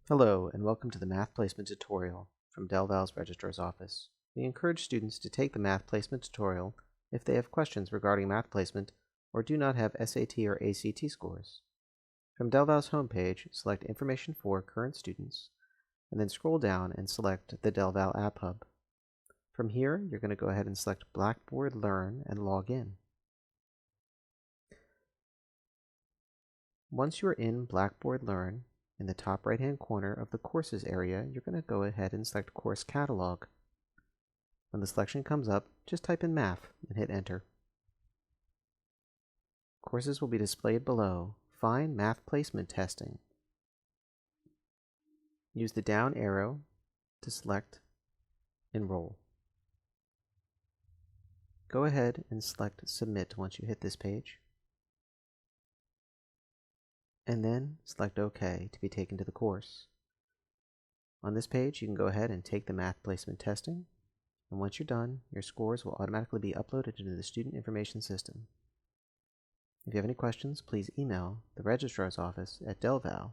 Hello, and welcome to the Math Placement Tutorial from Del Val's Registrar's Office. We encourage students to take the Math Placement Tutorial if they have questions regarding math placement or do not have SAT or ACT scores. From Del Val's homepage, select Information for Current Students, and then scroll down and select the Del Val App Hub. From here, you're going to go ahead and select Blackboard Learn and log in. Once you're in Blackboard Learn, in the top right-hand corner of the Courses area, you're going to go ahead and select Course Catalog. When the selection comes up, just type in Math and hit Enter. Courses will be displayed below. Find Math Placement Testing. Use the down arrow to select Enroll. Go ahead and select Submit once you hit this page, and then select OK to be taken to the course. On this page, you can go ahead and take the math placement testing, and once you're done, your scores will automatically be uploaded into the Student Information System. If you have any questions, please email the Registrar's Office at delval